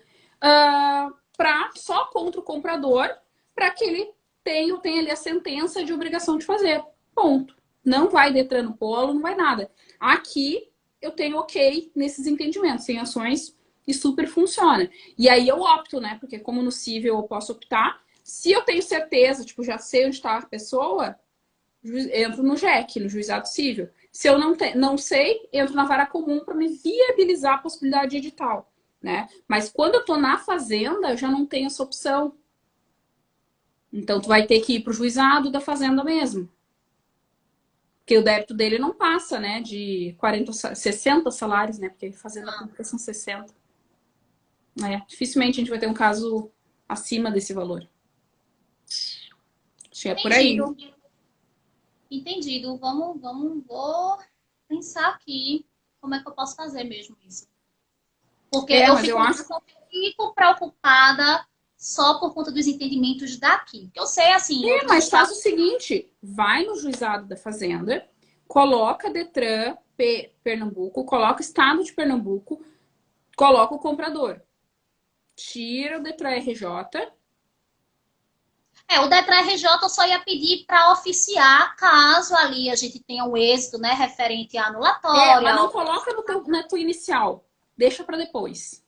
só contra o comprador, para que ele tenha ali a sentença de obrigação de fazer. Ponto. Não vai Detran no polo, não vai nada. Aqui eu tenho ok nesses entendimentos, sem ações e super funciona. E aí eu opto, né? Porque como no civil eu posso optar, se eu tenho certeza, tipo, já sei onde está a pessoa, entro no JEC, no juizado civil. Se eu não sei, entro na vara comum para me viabilizar a possibilidade de edital, né? Mas quando eu tô na fazenda, eu já não tenho essa opção. Então tu vai ter que ir pro juizado da fazenda mesmo. Porque o débito dele não passa, né, de 60 salários, né? Porque fazenda pública são 60. Dificilmente a gente vai ter um caso acima desse valor. Acho que é por aí. Entendido. Entendido. Vou pensar aqui como é que eu posso fazer mesmo isso. Porque eu fico preocupada só por conta dos entendimentos daqui. Porque eu sei, assim, em outros Mas faz estados. o seguinte, vai no juizado da fazenda, coloca Detran Pernambuco, coloca Estado de Pernambuco, coloca o comprador. Tira o Detran RJ. O Detran RJ eu só ia pedir para oficiar caso ali a gente tenha um êxito, né, referente à anulatória. Mas não coloca na tua inicial. Deixa para depois.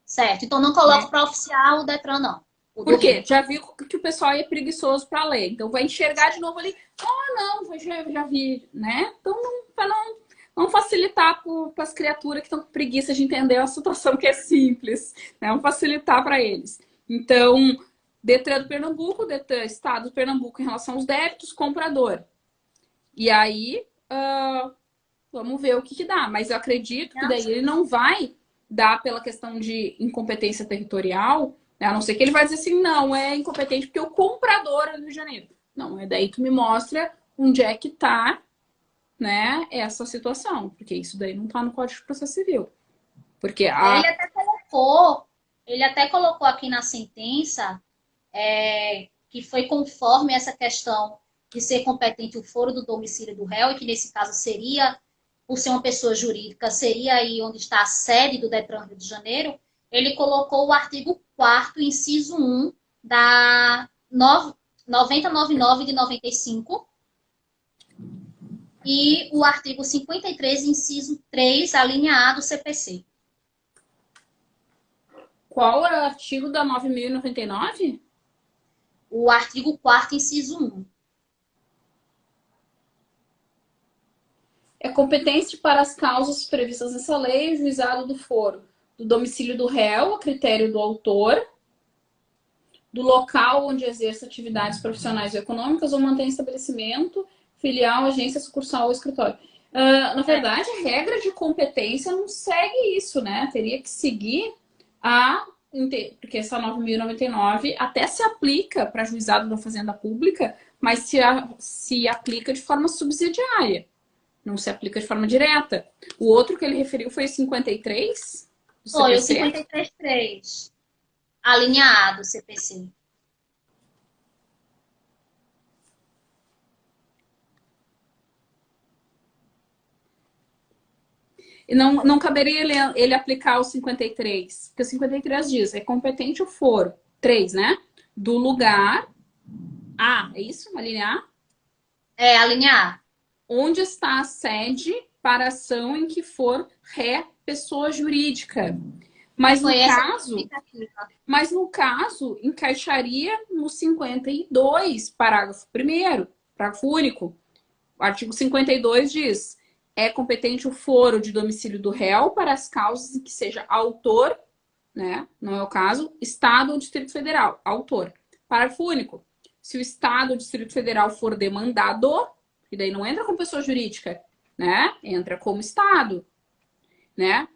Certo. Então não coloco para oficiar o Detran, não. Por quê? Já viu que o pessoal é preguiçoso para ler. Então vai enxergar de novo ali. Não, já vi, né? Então, para não facilitar para as criaturas que estão com preguiça de entender uma situação que é simples, né? Vamos facilitar para eles. Então, Detran do Pernambuco, Detran Estado do Pernambuco em relação aos débitos, comprador. E aí, vamos ver o que dá. Mas eu acredito que daí ele não vai dar pela questão de incompetência territorial, né? A não ser que ele vai dizer assim, não, é incompetente porque o comprador é do Rio de Janeiro. Não, daí tu me mostra onde é que tá, né, essa situação. Porque isso daí não tá no Código de Processo Civil. Porque ele até colocou aqui na sentença que foi conforme essa questão de ser competente o foro do domicílio do réu, e que nesse caso seria, por ser uma pessoa jurídica, seria aí onde está a sede do Detran Rio de Janeiro. Ele colocou o artigo 4º, inciso 1, da 9099 de 95, e o artigo 53, inciso 3, a linha A do CPC. Qual é o artigo da 9.099? O artigo 4º, inciso 1. É competente para as causas previstas nessa lei, o juizado do foro do domicílio do réu, a critério do autor, do local onde exerce atividades profissionais ou econômicas ou mantém estabelecimento, filial, agência, sucursal ou escritório. Na verdade, a regra de competência não segue isso, né? Teria que seguir porque essa 9.099 até se aplica para juizado da Fazenda Pública, mas se aplica de forma subsidiária, não se aplica de forma direta. O outro que ele referiu foi o 53 do Foi o CPC? 53.3, a linha A do CPC. E não caberia ele aplicar o 53, porque o 53 diz, é competente o foro, 3, né? Do lugar A, é isso? A linha A? É, a linha A. Onde está a sede para ação em que for ré pessoa jurídica. Mas no Foi essa caso, justificativa. encaixaria no 52, parágrafo 1º, parágrafo único. O artigo 52 diz: é competente o foro de domicílio do réu para as causas em que seja autor, né? Não é o caso, Estado ou Distrito Federal, autor. Parágrafo único. Se o Estado ou Distrito Federal for demandado, e daí não entra como pessoa jurídica, né? Entra como Estado, né?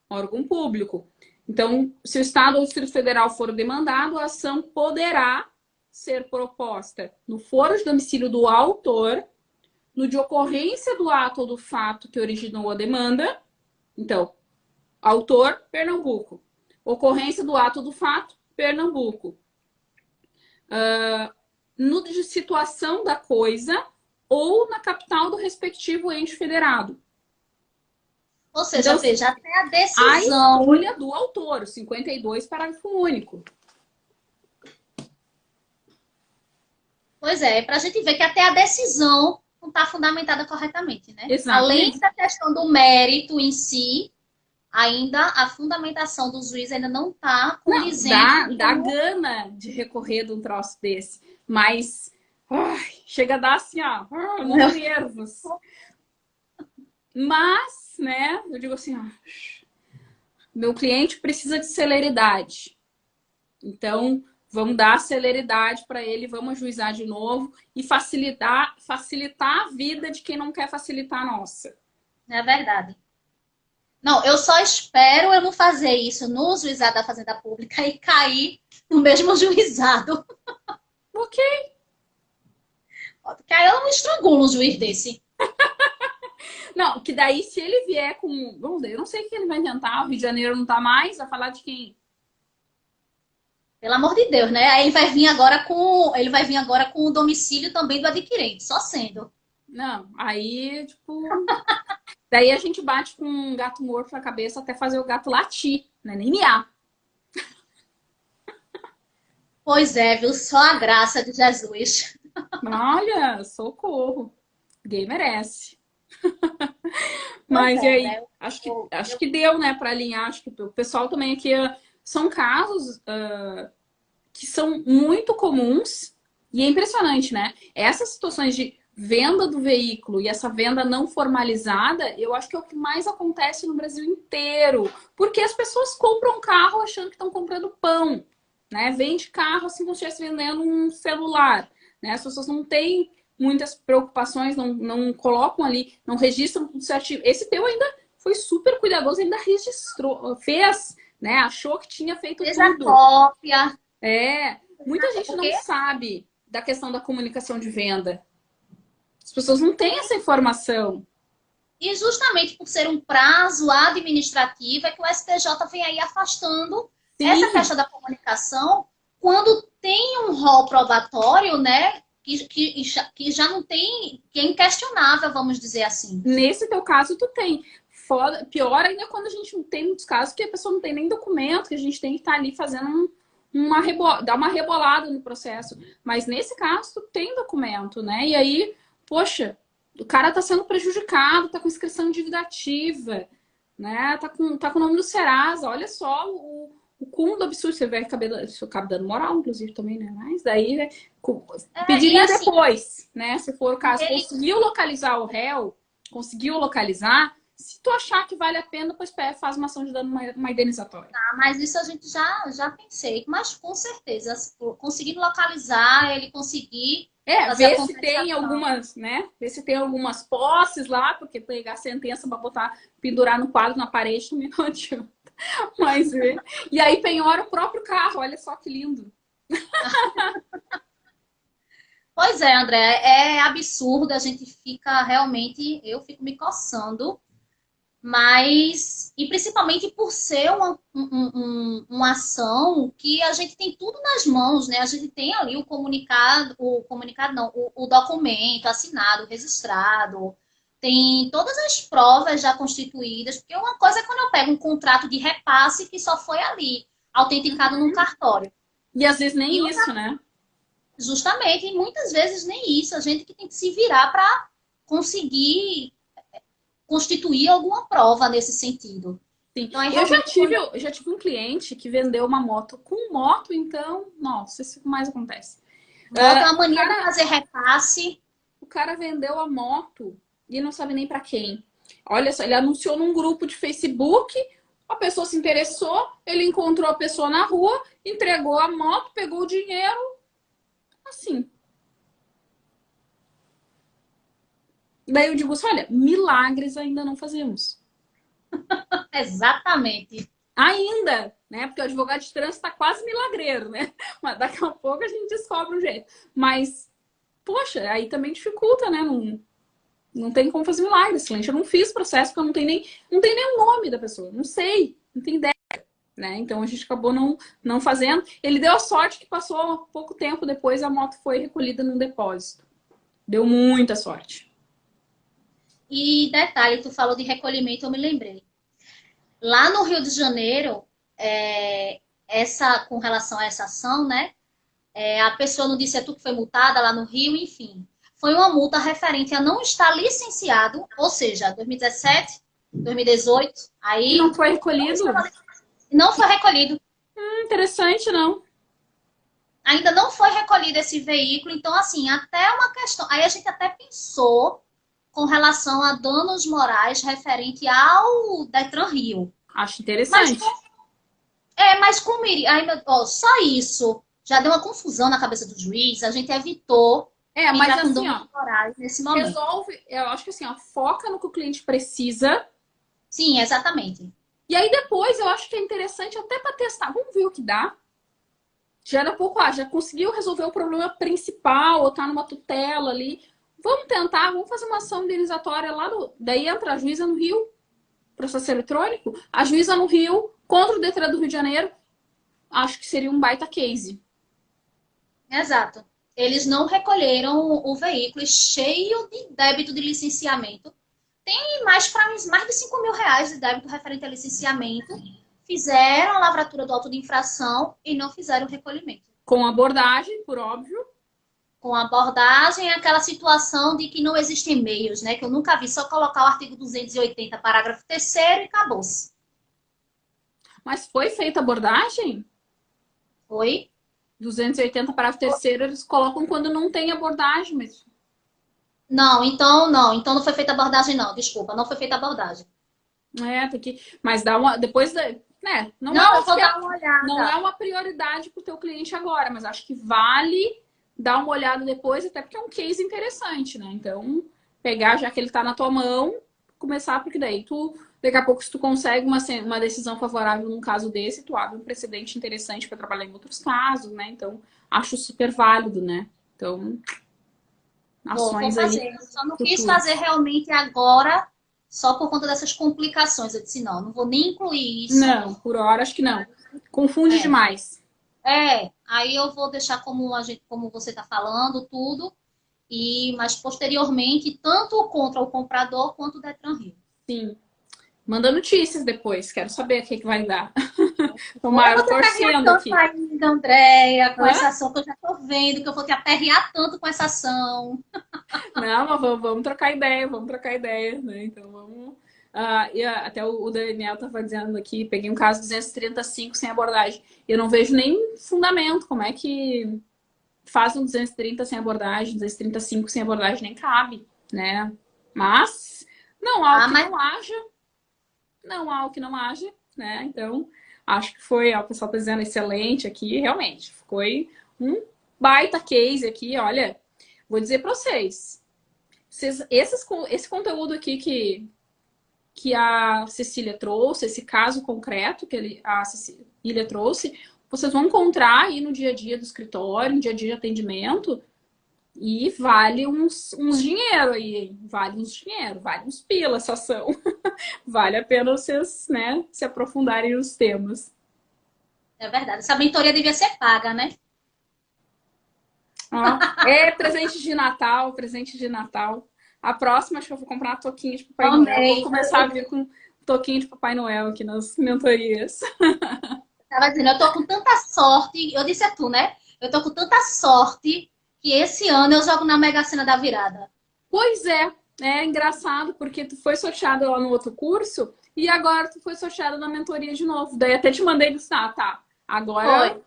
Órgão público. Então, se o Estado ou o Distrito Federal for demandado, a ação poderá ser proposta no foro de domicílio do autor, no de ocorrência do ato ou do fato que originou a demanda. Então, autor, Pernambuco. Ocorrência do ato ou do fato, Pernambuco. No de situação da coisa ou na capital do respectivo ente federado. Ou seja, Então, veja, até a a decisão. escolha do autor, 52, parágrafo único. Pois é, para a gente ver que até a decisão não está fundamentada corretamente, né? Exatamente. Além da questão do mérito em si, ainda a fundamentação do juiz ainda não está condizente. Dá gana de recorrer de um troço desse. Mas chega a dar assim, ó, nos nervos. Mas, né, eu digo assim, ó, meu cliente precisa de celeridade. Então, vamos dar celeridade para ele, vamos ajuizar de novo e facilitar a vida de quem não quer facilitar a nossa. É verdade. Não, eu só espero eu não fazer isso no juizado da Fazenda Pública e cair no mesmo juizado. Ok. Porque aí eu não estrangulo um juiz desse. Não, que daí se ele vier com... Vamos ver, eu não sei o que ele vai inventar, o Rio de Janeiro não tá mais, vai falar de quem? Pelo amor de Deus, né? Aí ele vai vir agora com o domicílio também do adquirente, só sendo. Não, aí, tipo... Daí a gente bate com um gato morto na cabeça até fazer o gato latir, né? Nem miar. Pois é, viu? Só a graça de Jesus. Olha, socorro. Ninguém merece. Pois Mas e é, aí? né? Acho que deu, né, para alinhar. Acho que o pessoal também aqui são casos que são muito comuns e é impressionante, né? Essas situações de venda do veículo e essa venda não formalizada, eu acho que é o que mais acontece no Brasil inteiro. Porque as pessoas compram carro achando que estão comprando pão, né? Vende carro assim como se estivesse vendendo um celular, né? As pessoas não têm muitas preocupações, não colocam ali, não registram tudo certinho. Esse teu ainda foi super cuidadoso, ainda registrou, fez, né? Achou que tinha feito Fez tudo. a cópia. Muita gente não sabe da questão da comunicação de venda. As pessoas não têm essa informação. E justamente por ser um prazo administrativo é que o STJ vem aí afastando essa questão da comunicação quando tem um rol probatório, né? Que já não tem, que é inquestionável, vamos dizer assim. Nesse teu caso, tu tem. Pior ainda quando a gente não tem muitos casos que a pessoa não tem nem documento, que a gente tem que estar ali fazendo dar uma rebolada no processo. Mas nesse caso, tu tem documento, né? E aí, poxa, o cara tá sendo prejudicado, tá com inscrição divulgativa, né? Tá com o nome do Serasa. Olha só o cúmulo do absurdo. Você vai acabar dando moral, inclusive, também, né? Mas daí pediria assim, depois, né? Se for o caso, conseguiu localizar o réu, conseguiu localizar. Se tu achar que vale a pena, depois faz uma ação de dano uma indenizatória. Mas isso a gente já pensei. Mas com certeza, conseguindo localizar, ele conseguir fazer ver se tem algumas, né? Ver se tem algumas posses lá, porque pegar a sentença para botar, pendurar no quadro na parede também não adianta. Mas e aí penhora o próprio carro, olha só que lindo. Pois é, André, é absurdo, a gente fica realmente, eu fico me coçando, mas, e principalmente por ser uma ação que a gente tem tudo nas mãos, né? A gente tem ali o comunicado não, o documento assinado, registrado, tem todas as provas já constituídas, porque uma coisa é quando eu pego um contrato de repasse que só foi ali, autenticado num cartório. E às vezes E nem isso, né? justamente, e muitas vezes nem isso, a gente que tem que se virar para conseguir constituir alguma prova nesse sentido. Sim. Então, aí realmente, Eu já tive um cliente que vendeu uma moto com moto, então, nossa, isso que mais acontece. moto é uma O mania de cara, fazer repasse. o cara vendeu a moto e não sabe nem para quem. Olha só, ele anunciou num grupo de Facebook, a pessoa se interessou, ele encontrou a pessoa na rua, entregou a moto, pegou o dinheiro, assim. Daí eu digo assim, olha, milagres ainda não fazemos. Exatamente. Ainda, né? Porque o advogado de trânsito tá quase milagreiro, né? Mas daqui a pouco a gente descobre um jeito. Mas, poxa, aí também dificulta, né? Não tem como fazer milagre. Esse cliente, eu não fiz processo porque eu não tem nem o nome da pessoa. Não sei, não tem ideia, né? Então a gente acabou não fazendo. Ele deu a sorte que passou pouco tempo depois a moto foi recolhida num depósito. Deu muita sorte. E detalhe, tu falou de recolhimento, eu me lembrei. Lá no Rio de Janeiro, com relação a essa ação, né? A pessoa não disse é tu que foi multada lá no Rio, enfim. Foi uma multa referente a não estar licenciado, ou seja, 2017, 2018, E não aí foi recolhido? não foi recolhido. Interessante, não? Ainda não foi recolhido esse veículo, então, assim, até uma questão. Aí a gente até pensou com relação a danos morais referente ao Detran Rio. Acho Mas, interessante. mas como iria. Só isso já deu uma confusão na cabeça do juiz, a gente evitou Mas entrar com assim, danos ó, morais nesse momento. resolve, eu acho que assim, ó, foca no que o cliente precisa. Sim, exatamente. E aí depois eu acho que é interessante até para testar. Vamos ver o que dá. Já era pouco, já conseguiu resolver o problema principal, ou tá numa tutela ali. Vamos tentar, vamos fazer uma ação indenizatória lá no. Daí entra a juíza no Rio, processo eletrônico, a juíza no Rio contra o Detran do Rio de Janeiro. Acho que seria um baita case. Exato. Eles não recolheram o veículo cheio de débito de licenciamento. Tem mais de 5 mil reais de débito referente a licenciamento. Fizeram a lavratura do auto de infração e não fizeram o recolhimento. Com abordagem, por óbvio. Com abordagem, aquela situação de que não existem meios, né? Que eu nunca vi, só colocar o artigo 280, parágrafo 3º e acabou-se. Mas foi feita abordagem? Foi? 280 parágrafo terceiro eles colocam quando não tem abordagem, mas Não, então não. Então não foi feita abordagem, não. Desculpa, não foi feita abordagem. tem que, mas dá uma depois, né? Não, eu acho vou que dar uma não é olhada. uma prioridade para o teu cliente agora, mas acho que vale dar uma olhada depois, até porque é um case interessante, né? Então, pegar já que ele está na tua mão, começar porque daí daqui a pouco se tu consegue uma decisão favorável num caso desse, tu abre um precedente interessante para trabalhar em outros casos, né? Então, acho super válido, né? Então, Vou ações aí fazer. Eu só não quis futuras. fazer realmente agora, só por conta dessas complicações. Eu disse, não vou nem incluir isso. Não, por hora acho que não. Confunde demais. Aí eu vou deixar como você está falando, tudo. Mas posteriormente, tanto contra o comprador quanto o Detran Rio. Sim. Manda notícias depois, quero saber o que vai dar. Eu Tomara, vou te aperrear torcendo tanto aqui. ainda, Andréia, com Hã? essa ação que eu já tô vendo, que eu vou te aperrear tanto com essa ação. Não, mas vamos trocar ideia, né? Então vamos. Até o Daniel estava dizendo aqui, peguei um caso 235 sem abordagem. Eu não vejo nem fundamento. Como é que faz um 230 sem abordagem, 235 sem abordagem nem cabe, né? Mas não há o que Mas não haja, não há o que não haja, né? Então, acho que foi, o pessoal tá dizendo excelente aqui, realmente. Foi um baita case aqui, olha. Vou dizer para vocês, esse conteúdo aqui que a Cecília trouxe, esse caso concreto que a Cecília trouxe, vocês vão encontrar aí no dia a dia do escritório, no dia a dia de atendimento, E vale uns dinheiro aí, hein? Vale uns dinheiro, vale uns pila essa ação. Vale a pena vocês, né, se aprofundarem nos temas. É verdade. Essa mentoria devia ser paga, né? Ó, é presente de Natal, presente de Natal. A próxima, acho que eu vou comprar uma touquinha de Papai Noel. Vou Amei. começar a vir com touquinha de Papai Noel aqui nas mentorias. Tava dizendo, eu tô com tanta sorte. Eu disse a tu, né? Eu tô com tanta sorte que esse ano eu jogo na Mega Sena da virada. Pois é engraçado, porque tu foi sorteada lá no outro curso e agora tu foi sorteada na mentoria de novo. Daí até te mandei no tá. Agora Foi.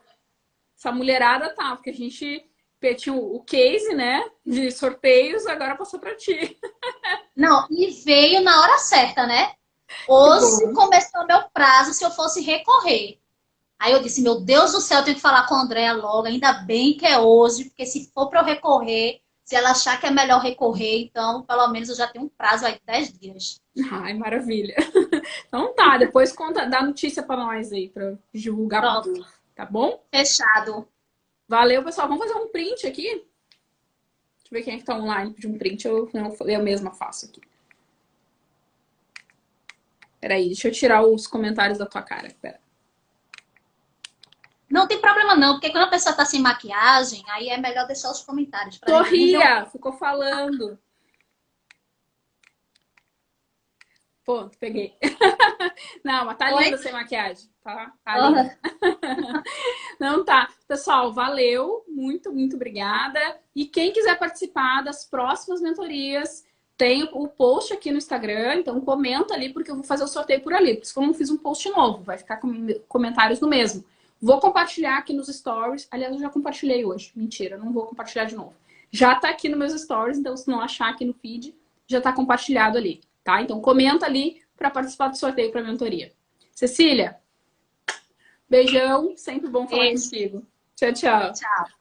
essa mulherada tá, porque a gente tinha o case, né, de sorteios, agora passou pra ti. Não, e veio na hora certa, né? Que Hoje bom. começou o meu prazo se eu fosse recorrer. Aí eu disse, meu Deus do céu, eu tenho que falar com a Andréa logo. Ainda bem que é hoje, porque se for para eu recorrer, se ela achar que é melhor recorrer, então pelo menos eu já tenho um prazo aí de 10 dias. Ai, maravilha. Então tá, depois conta, dá notícia pra nós aí, pra divulgar pro Pronto, povo, tá bom? fechado. Valeu, pessoal. Vamos fazer um print aqui? Deixa eu ver quem é que tá online de um print. Eu mesma faço aqui. Peraí, deixa eu tirar os comentários da tua cara. Pera. Não tem problema não, porque quando a pessoa tá sem maquiagem, aí é melhor deixar os comentários pra gente nem ver o... Sorria! Ficou falando. Pô, peguei. Não, mas tá Oi? linda sem maquiagem. Tá linda. Não tá. Pessoal, valeu. Muito, muito obrigada. E quem quiser participar das próximas mentorias, tem o post aqui no Instagram. Então comenta ali, porque eu vou fazer o sorteio por ali. Por isso que eu não fiz um post novo. Vai ficar com comentários no mesmo. Vou compartilhar aqui nos stories. Aliás, eu já compartilhei hoje. Mentira, não vou compartilhar de novo. Já tá aqui nos meus stories, então se não achar aqui no feed, já tá compartilhado ali, tá? Então comenta ali para participar do sorteio para mentoria. Cecília, beijão, sempre bom falar Beijo. contigo. Tchau, tchau. Tchau.